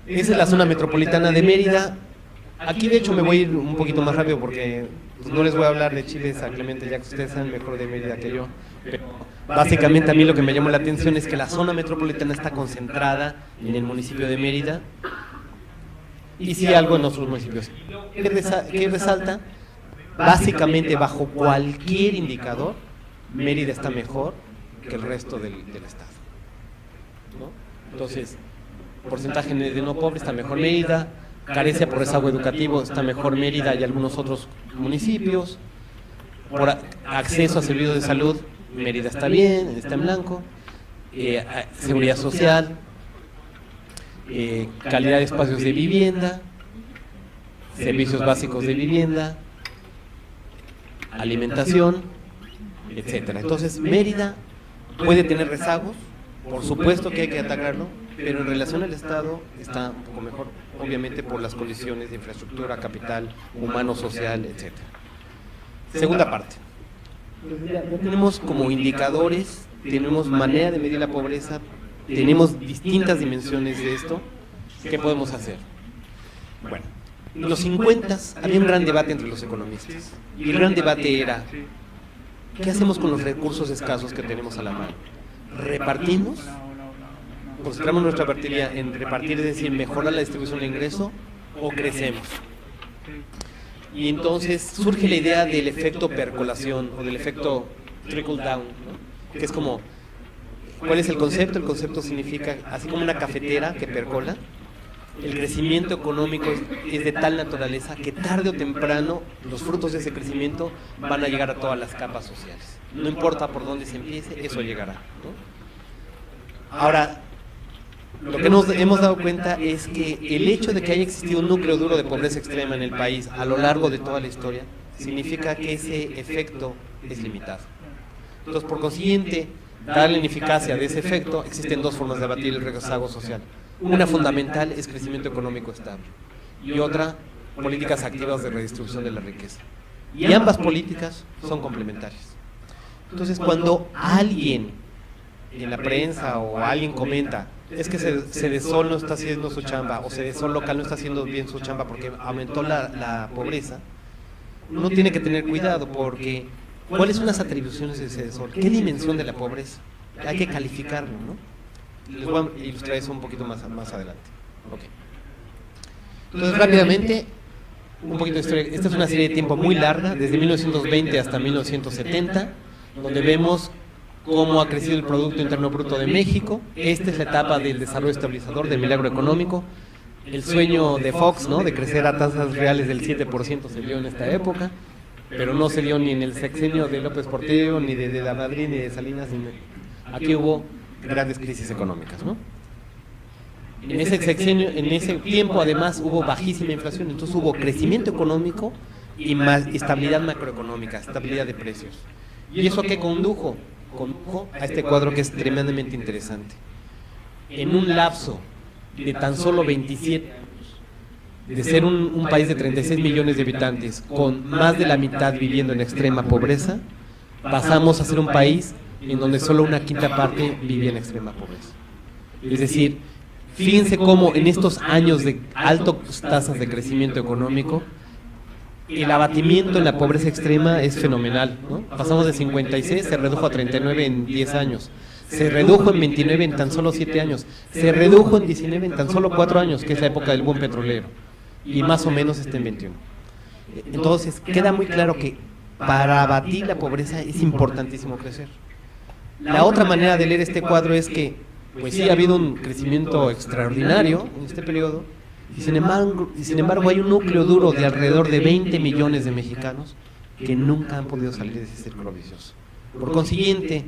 Esa es la zona metropolitana de Mérida. Aquí de hecho me voy a ir un poquito más rápido porque pues, no les voy a hablar de Chile San Clemente, ya que ustedes saben mejor de Mérida que yo. Pero básicamente a mí lo que me llamó la atención es que la zona metropolitana está concentrada en el municipio de Mérida y sí algo en otros municipios. ¿Qué resalta? Básicamente bajo cualquier indicador Mérida está mejor que el resto del estado, ¿no? Entonces, porcentaje de no pobre está mejor Mérida, carencia por rezago educativo está mejor Mérida y algunos otros municipios, por acceso a servicios de salud Mérida está bien, está en blanco, seguridad social, calidad de espacios de vivienda, servicios básicos de vivienda, alimentación, etcétera. Entonces, Mérida puede tener rezagos, por supuesto que hay que atacarlo, pero en relación al Estado está un poco mejor, obviamente por las condiciones de infraestructura, capital, humano, social, etcétera. Segunda parte. Ya tenemos como indicadores, tenemos manera de medir la pobreza, tenemos distintas dimensiones de esto. ¿Qué podemos hacer? Bueno, en los 50 había un gran debate entre los economistas, y el gran debate era: ¿qué hacemos con los recursos escasos que tenemos a la mano? ¿Repartimos? ¿Concentramos nuestra partida en repartir, es decir, mejorar la distribución del ingreso, o crecemos? Y entonces surge la idea del efecto percolación o del efecto trickle down, ¿no? Que es como, ¿cuál es el concepto? El concepto significa, así como una cafetera que percola, el crecimiento económico es de tal naturaleza que tarde o temprano los frutos de ese crecimiento van a llegar a todas las capas sociales. No importa por dónde se empiece, eso llegará, ¿no? Ahora, lo que nos hemos dado cuenta es que el hecho de que haya existido un núcleo duro de pobreza extrema en el país a lo largo de toda la historia significa que ese efecto es limitado. Entonces, por consiguiente, darle ineficacia de ese efecto, existen dos formas de abatir el rezago social. Una fundamental es crecimiento económico estable y otra, políticas activas de redistribución de la riqueza. Y ambas políticas son complementarias. Entonces, cuando alguien en la prensa o alguien comenta es que Cedesol no está haciendo su chamba o Cedesol local no está haciendo bien su chamba porque aumentó la pobreza, uno tiene que tener cuidado porque ¿cuáles son las atribuciones de Cedesol? ¿Qué dimensión de la pobreza? Hay que calificarlo, ¿no? Les voy a ilustrar eso un poquito más adelante. Okay. Entonces, rápidamente, un poquito de historia. Esta es una serie de tiempo muy larga, desde 1920 hasta 1970, donde vemos cómo ha crecido el Producto Interno Bruto de México. Esta es la etapa del desarrollo estabilizador, del milagro económico. El sueño de Fox, ¿no?, de crecer a tasas reales del 7% se dio en esta época, pero no se dio ni en el sexenio de López Portillo, ni de la Madrid, ni de Salinas. Aquí hubo grandes crisis económicas, ¿no? En ese sexenio, en ese tiempo además hubo bajísima inflación, entonces hubo crecimiento económico y más estabilidad macroeconómica, estabilidad de precios. ¿Y eso qué condujo? Condujo a este cuadro que es tremendamente interesante. En un lapso de tan solo 27 años, de ser un país de 36 millones de habitantes con más de la mitad viviendo en extrema pobreza, pasamos a ser un país en donde solo una quinta parte vivía en extrema pobreza. Es decir, fíjense cómo en estos años de altas tasas de crecimiento económico, el abatimiento en la pobreza extrema es fenomenal, ¿no? Pasamos de 56, se redujo a 39 en 10 años, se redujo en 29 en tan solo 7 años, se redujo en 19 en tan solo 4 años, que es la época del boom petrolero, y más o menos está en 21. Entonces, queda muy claro que para abatir la pobreza es importantísimo crecer. La otra manera de leer este cuadro es que, pues sí, ha habido un crecimiento extraordinario en este periodo, y sin embargo hay un núcleo duro de alrededor de 20 millones de mexicanos que nunca han podido salir de ese círculo vicioso. Por consiguiente,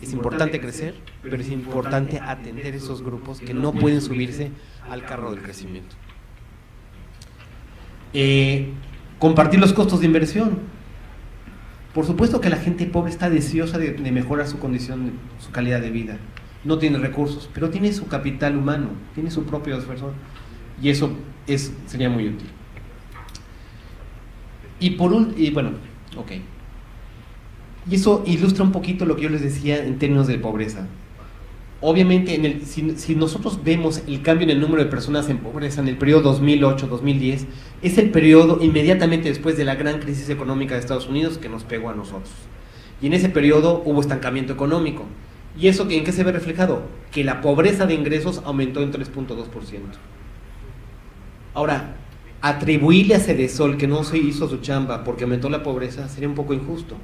es importante crecer, pero es importante atender esos grupos que no pueden subirse al carro del crecimiento. Compartir los costos de inversión. Por supuesto que la gente pobre está deseosa de mejorar su condición, su calidad de vida. No tiene recursos, pero tiene su capital humano, tiene su propio esfuerzo, y eso sería muy útil. Y eso ilustra un poquito lo que yo les decía en términos de pobreza. Obviamente, si nosotros vemos el cambio en el número de personas en pobreza en el periodo 2008-2010, es el periodo inmediatamente después de la gran crisis económica de Estados Unidos que nos pegó a nosotros. Y en ese periodo hubo estancamiento económico. ¿Y eso en qué se ve reflejado? Que la pobreza de ingresos aumentó en 3.2%. Ahora, atribuirle a Cedesol que no se hizo su chamba porque aumentó la pobreza sería un poco injusto.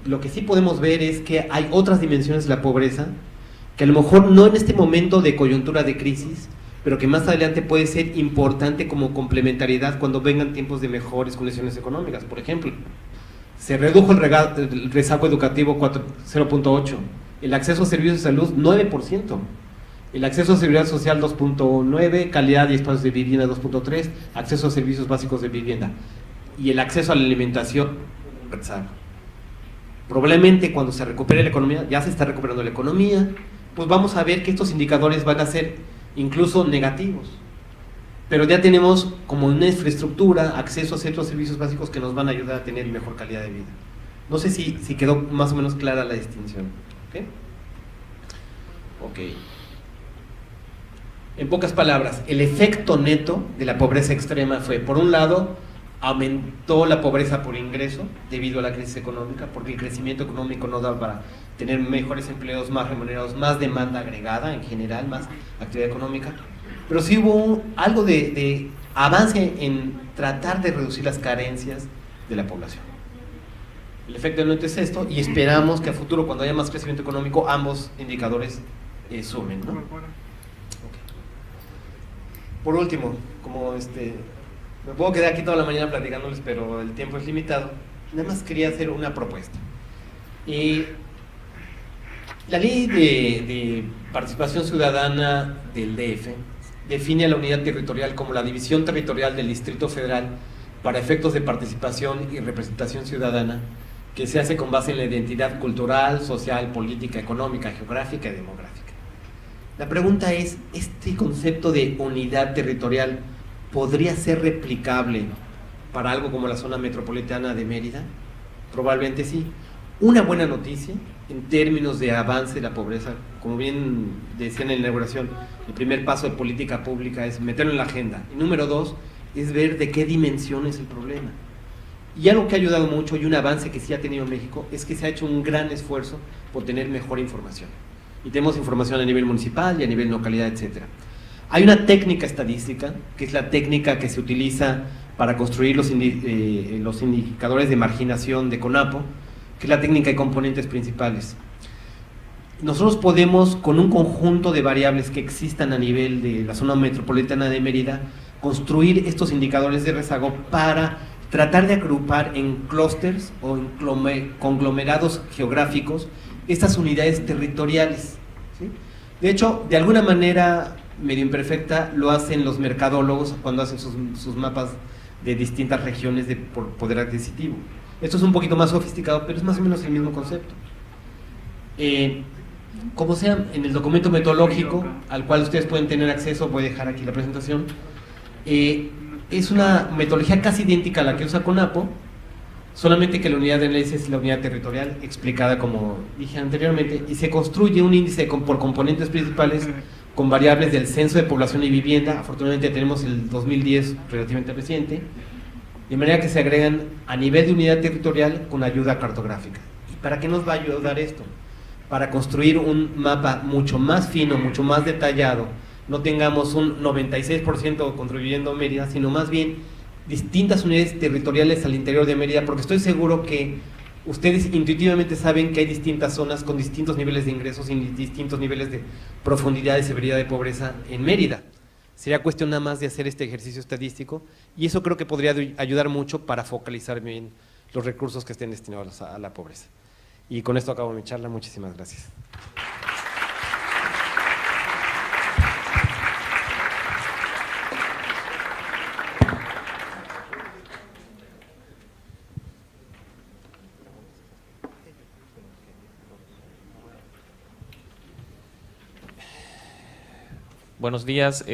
Lo que sí podemos ver es que hay otras dimensiones de la pobreza que a lo mejor no en este momento de coyuntura de crisis, pero que más adelante puede ser importante como complementariedad cuando vengan tiempos de mejores condiciones económicas. Por ejemplo, se redujo el rezago educativo 0.8%, el acceso a servicios de salud 9%, el acceso a seguridad social 2.9%, calidad y espacios de vivienda 2.3%, acceso a servicios básicos de vivienda, y el acceso a la alimentación rezago. Probablemente cuando se recupere la economía, ya se está recuperando la economía, pues vamos a ver que estos indicadores van a ser incluso negativos. Pero ya tenemos como una infraestructura, acceso a ciertos servicios básicos que nos van a ayudar a tener mejor calidad de vida. No sé si quedó más o menos clara la distinción. Ok. En pocas palabras, el efecto neto de la pobreza extrema fue, por un lado, aumentó la pobreza por ingreso debido a la crisis económica, porque el crecimiento económico no da para tener mejores empleos, más remunerados, más demanda agregada en general, más actividad económica, pero sí hubo algo de avance en tratar de reducir las carencias de la población. El efecto neto es esto, y esperamos que a futuro, cuando haya más crecimiento económico, ambos indicadores sumen, ¿no? Okay. Por último, como me puedo quedar aquí toda la mañana platicándoles, pero el tiempo es limitado. Nada más quería hacer una propuesta. La ley de participación ciudadana del DF define a la unidad territorial como la división territorial del Distrito Federal para efectos de participación y representación ciudadana que se hace con base en la identidad cultural, social, política, económica, geográfica y demográfica. La pregunta es, ¿este concepto de unidad territorial podría ser replicable para algo como la zona metropolitana de Mérida? Probablemente sí. Una buena noticia en términos de avance de la pobreza, como bien decían en la inauguración, el primer paso de política pública es meterlo en la agenda. Y número 2 es ver de qué dimensión es el problema. Y algo que ha ayudado mucho y un avance que sí ha tenido México es que se ha hecho un gran esfuerzo por tener mejor información. Y tenemos información a nivel municipal y a nivel localidad, etcétera. Hay una técnica estadística, que es la técnica que se utiliza para construir los indicadores de marginación de CONAPO, que es la técnica de componentes principales. Nosotros podemos, con un conjunto de variables que existan a nivel de la zona metropolitana de Mérida, construir estos indicadores de rezago para tratar de agrupar en clústeres o en conglomerados geográficos estas unidades territoriales, ¿sí? De hecho, de alguna manera medio imperfecta lo hacen los mercadólogos cuando hacen sus mapas de distintas regiones de poder adquisitivo. Esto es un poquito más sofisticado, pero es más o menos el mismo concepto. Como sea, en el documento metodológico al cual ustedes pueden tener acceso, voy a dejar aquí la presentación, Es una metodología casi idéntica a la que usa CONAPO, solamente que la unidad de análisis es la unidad territorial explicada como dije anteriormente, y se construye un índice por componentes principales con variables del censo de población y vivienda. Afortunadamente tenemos el 2010 relativamente reciente, de manera que se agregan a nivel de unidad territorial con ayuda cartográfica. ¿Y para qué nos va a ayudar esto? Para construir un mapa mucho más fino, mucho más detallado. No tengamos un 96% contribuyendo Mérida, sino más bien distintas unidades territoriales al interior de Mérida, porque estoy seguro que ustedes intuitivamente saben que hay distintas zonas con distintos niveles de ingresos y distintos niveles de profundidad y severidad de pobreza en Mérida. Sería cuestión nada más de hacer este ejercicio estadístico, y eso creo que podría ayudar mucho para focalizar bien los recursos que estén destinados a la pobreza. Y con esto acabo mi charla. Muchísimas gracias. Buenos días.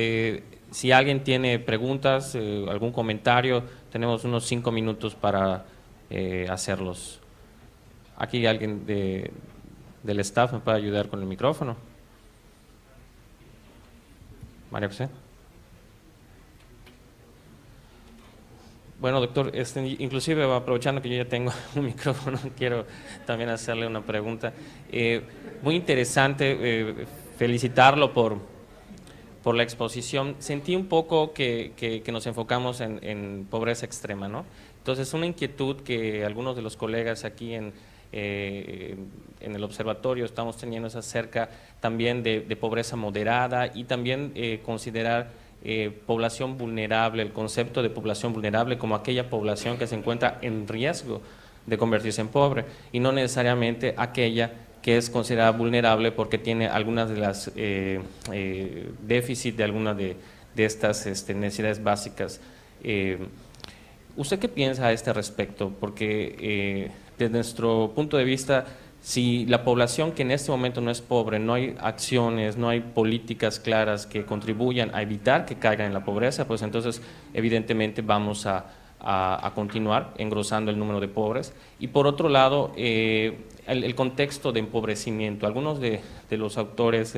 Si alguien tiene preguntas, algún comentario, tenemos unos 5 minutos para hacerlos. Aquí alguien del staff me puede ayudar con el micrófono. María José. Bueno, doctor, inclusive aprovechando que yo ya tengo un micrófono, quiero también hacerle una pregunta. Muy interesante, felicitarlo por la exposición. Sentí un poco que nos enfocamos en pobreza extrema, ¿no? Entonces, una inquietud que algunos de los colegas aquí en el observatorio estamos teniendo es acerca también de pobreza moderada y también considerar población vulnerable, el concepto de población vulnerable como aquella población que se encuentra en riesgo de convertirse en pobre y no necesariamente aquella que es considerada vulnerable porque tiene algunas de las déficits de algunas de estas necesidades básicas. ¿Usted qué piensa a este respecto? Porque desde nuestro punto de vista, si la población que en este momento no es pobre, no hay acciones, no hay políticas claras que contribuyan a evitar que caigan en la pobreza, pues entonces evidentemente vamos a continuar engrosando el número de pobres. Y por otro lado, el contexto de empobrecimiento. Algunos de los autores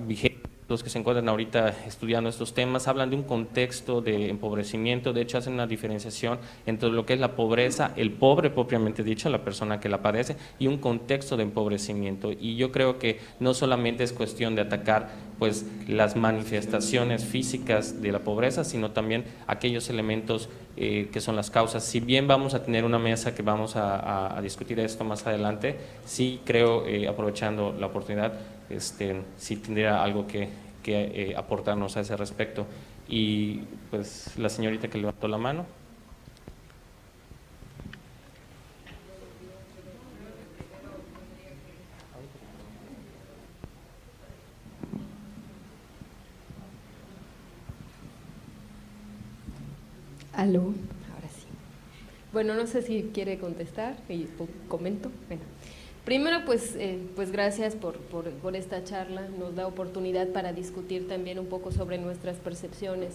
vigentes, los que se encuentran ahorita estudiando estos temas, hablan de un contexto de empobrecimiento. De hecho, hacen una diferenciación entre lo que es la pobreza, el pobre propiamente dicho, la persona que la padece, y un contexto de empobrecimiento. Y yo creo que no solamente es cuestión de atacar pues las manifestaciones físicas de la pobreza, sino también aquellos elementos que son las causas. Si bien vamos a tener una mesa que vamos a discutir esto más adelante, sí creo, aprovechando la oportunidad, sí tendría algo que aportarnos a ese respecto. Y pues la señorita que levantó la mano. Aló, ahora sí. Bueno, no sé si quiere contestar y comento. Bueno, primero, pues gracias por esta charla. Nos da oportunidad para discutir también un poco sobre nuestras percepciones.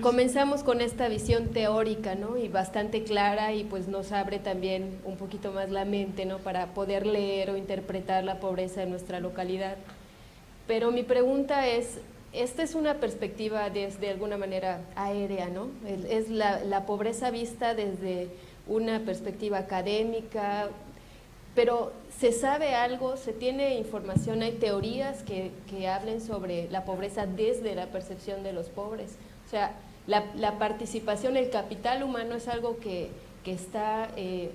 Comenzamos con esta visión teórica, ¿no? Y bastante clara, y pues nos abre también un poquito más la mente, ¿no? Para poder leer o interpretar la pobreza en nuestra localidad. Pero mi pregunta es, esta es una perspectiva de alguna manera aérea, ¿no? Es la pobreza vista desde una perspectiva académica, pero ¿se sabe algo? ¿Se tiene información? ¿Hay teorías que hablen sobre la pobreza desde la percepción de los pobres? O sea, la participación, el capital humano es algo que está,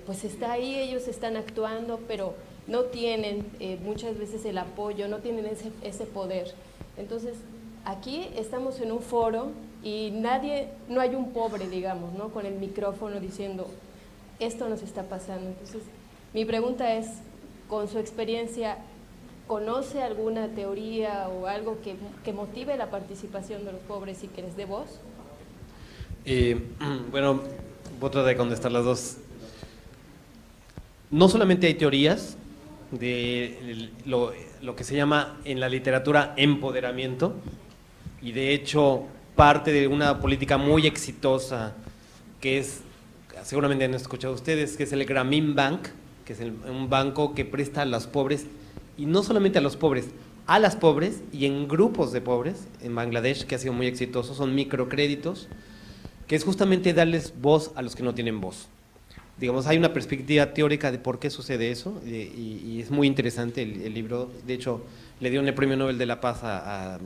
pues está ahí, ellos están actuando, pero no tienen muchas veces el apoyo, no tienen ese poder. Entonces, aquí estamos en un foro y no hay un pobre, digamos, ¿no? Con el micrófono diciendo, esto nos está pasando. Entonces, mi pregunta es, con su experiencia, ¿conoce alguna teoría o algo que motive la participación de los pobres y que les dé voz? Bueno, voy a tratar de contestar las dos. No solamente hay teorías, de lo que se llama en la literatura empoderamiento, y de hecho parte de una política muy exitosa que es, seguramente han escuchado ustedes, que es el Grameen Bank, que es un banco que presta a los pobres, y no solamente a los pobres, a las pobres y en grupos de pobres, en Bangladesh, que ha sido muy exitoso, son microcréditos, que es justamente darles voz a los que no tienen voz. Digamos, hay una perspectiva teórica de por qué sucede eso, y es muy interesante el libro. De hecho, le dieron el Premio Nobel de la Paz a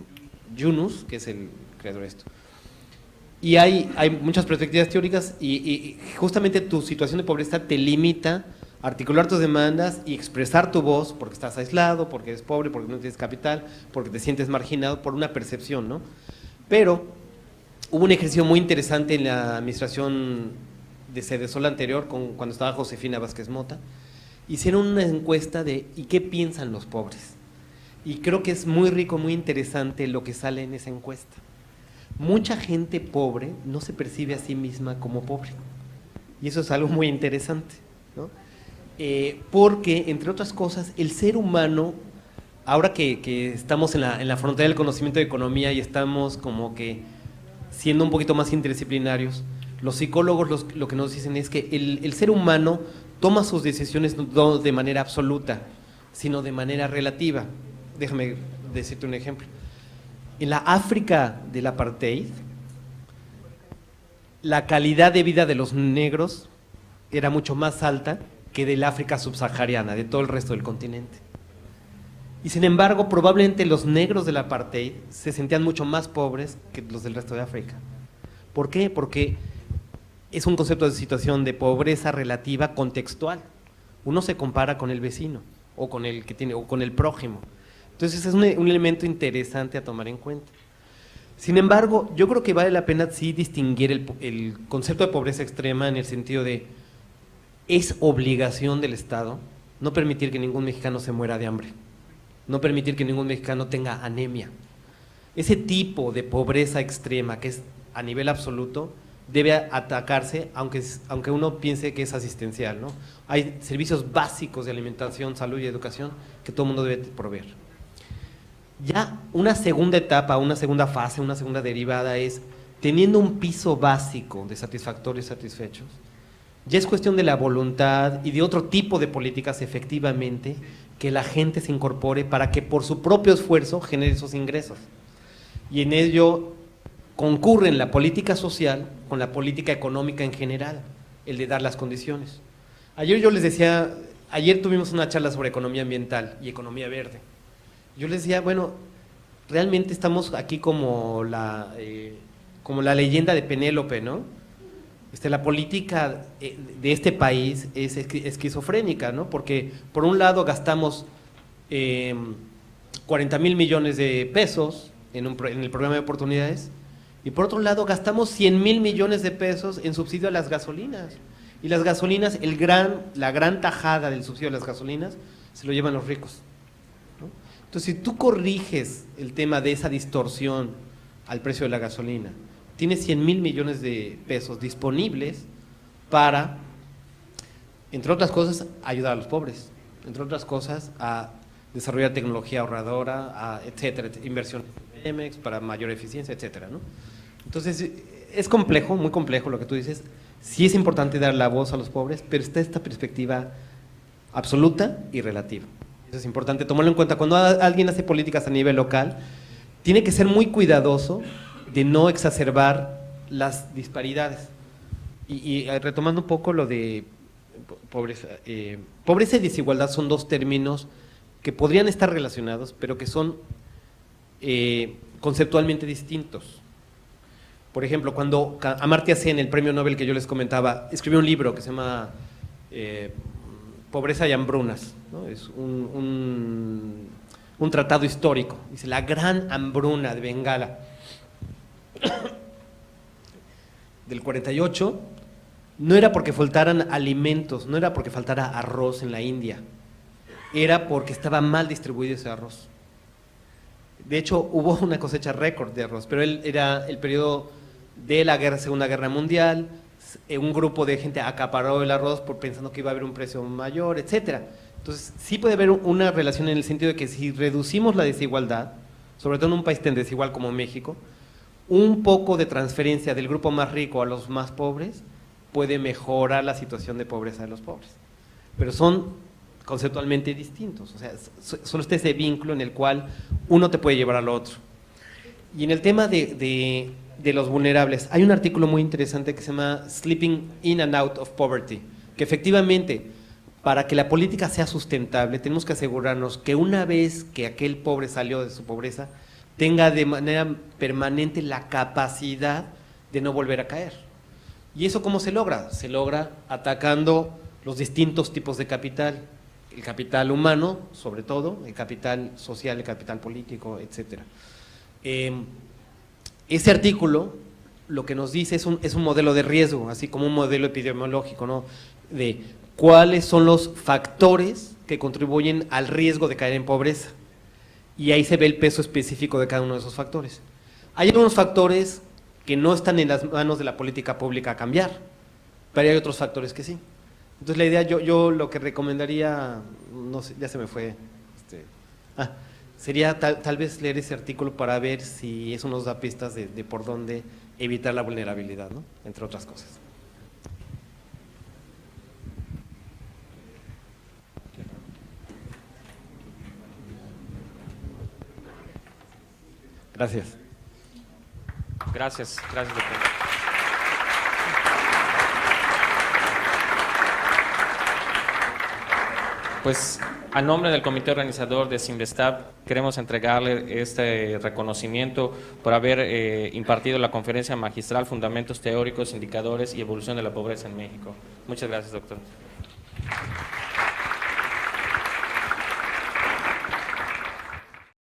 Yunus, que es el creador de esto. Y hay muchas perspectivas teóricas, y justamente tu situación de pobreza te limita a articular tus demandas y expresar tu voz, porque estás aislado, porque eres pobre, porque no tienes capital, porque te sientes marginado por una percepción, ¿no? Pero hubo un ejercicio muy interesante en la administración de Cedesola anterior, cuando estaba Josefina Vázquez Mota. Hicieron una encuesta de ¿y qué piensan los pobres? Y creo que es muy rico, muy interesante lo que sale en esa encuesta. Mucha gente pobre no se percibe a sí misma como pobre, y eso es algo muy interesante, ¿no? Porque, entre otras cosas, el ser humano, ahora que estamos en la frontera del conocimiento de economía y estamos como que siendo un poquito más interdisciplinarios, los psicólogos lo que nos dicen es que el ser humano toma sus decisiones no de manera absoluta, sino de manera relativa. Déjame decirte un ejemplo. En la África del apartheid, la calidad de vida de los negros era mucho más alta que del África subsahariana, de todo el resto del continente. Y sin embargo, probablemente los negros del apartheid se sentían mucho más pobres que los del resto de África. ¿Por qué? Porque es un concepto de situación de pobreza relativa contextual. Uno se compara con el vecino, o con el que tiene, o con el prójimo. Entonces es un elemento interesante a tomar en cuenta. Sin embargo, yo creo que vale la pena sí distinguir el concepto de pobreza extrema en el sentido de es obligación del Estado no permitir que ningún mexicano se muera de hambre, no permitir que ningún mexicano tenga anemia. Ese tipo de pobreza extrema que es a nivel absoluto debe atacarse, aunque uno piense que es asistencial, ¿no? Hay servicios básicos de alimentación, salud y educación que todo el mundo debe proveer. Ya una segunda etapa, una segunda fase, una segunda derivada es, teniendo un piso básico de satisfactorios y satisfechos, ya es cuestión de la voluntad y de otro tipo de políticas efectivamente que la gente se incorpore para que por su propio esfuerzo genere esos ingresos. Y en ello concurren la política social con la política económica en general, el de dar las condiciones. Ayer yo les decía, ayer tuvimos una charla sobre economía ambiental y economía verde. Yo les decía, bueno, realmente estamos aquí como la leyenda de Penélope, ¿no? La política de este país es esquizofrénica, ¿no? Porque por un lado gastamos 40,000 millones de pesos en el programa de oportunidades, y por otro lado gastamos 100,000 millones de pesos en subsidio a las gasolinas. Y las gasolinas, la gran tajada del subsidio a las gasolinas se lo llevan los ricos, ¿no? Entonces, si tú corriges el tema de esa distorsión al precio de la gasolina, tienes 100,000 millones de pesos disponibles para, entre otras cosas, ayudar a los pobres, entre otras cosas, a desarrollar tecnología ahorradora, etcétera, inversión en Pemex para mayor eficiencia, etcétera, ¿no? Entonces, es complejo, muy complejo lo que tú dices. Sí es importante dar la voz a los pobres, pero está esta perspectiva absoluta y relativa. Eso es importante tomarlo en cuenta. Cuando alguien hace políticas a nivel local, tiene que ser muy cuidadoso de no exacerbar las disparidades. Y retomando un poco lo de pobreza, pobreza y desigualdad son dos términos que podrían estar relacionados, pero que son conceptualmente distintos. Por ejemplo, cuando Amartya Sen, el premio Nobel que yo les comentaba, escribió un libro que se llama Pobreza y hambrunas, ¿no? Es un tratado histórico. Dice, la gran hambruna de Bengala del 48 no era porque faltaran alimentos, no era porque faltara arroz en la India, era porque estaba mal distribuido ese arroz. De hecho, hubo una cosecha récord de arroz, pero era el periodo de la Segunda Guerra Mundial, un grupo de gente acaparó el arroz pensando que iba a haber un precio mayor, etcétera. Entonces, sí puede haber una relación en el sentido de que si reducimos la desigualdad, sobre todo en un país tan desigual como México, un poco de transferencia del grupo más rico a los más pobres puede mejorar la situación de pobreza de los pobres. Pero son conceptualmente distintos, o sea, solo está ese vínculo en el cual uno te puede llevar al otro. Y en el tema de los vulnerables, hay un artículo muy interesante que se llama Slipping in and Out of Poverty, que efectivamente, para que la política sea sustentable, tenemos que asegurarnos que una vez que aquel pobre salió de su pobreza, tenga de manera permanente la capacidad de no volver a caer. ¿Y eso cómo se logra? Se logra atacando los distintos tipos de capital, el capital humano, sobre todo, el capital social, el capital político, etcétera. Ese artículo lo que nos dice es un modelo de riesgo, así como un modelo epidemiológico, ¿no? De cuáles son los factores que contribuyen al riesgo de caer en pobreza. Y ahí se ve el peso específico de cada uno de esos factores. Hay algunos factores que no están en las manos de la política pública a cambiar, pero hay otros factores que sí. Entonces la idea, yo lo que recomendaría, no sé, ya se me fue, sería tal vez leer ese artículo para ver si eso nos da pistas de por dónde evitar la vulnerabilidad, ¿no? Entre otras cosas. Gracias. Gracias, doctor. Pues a nombre del comité organizador de Sinvestab queremos entregarle este reconocimiento por haber impartido la conferencia magistral Fundamentos Teóricos, Indicadores y Evolución de la Pobreza en México. Muchas gracias, doctor.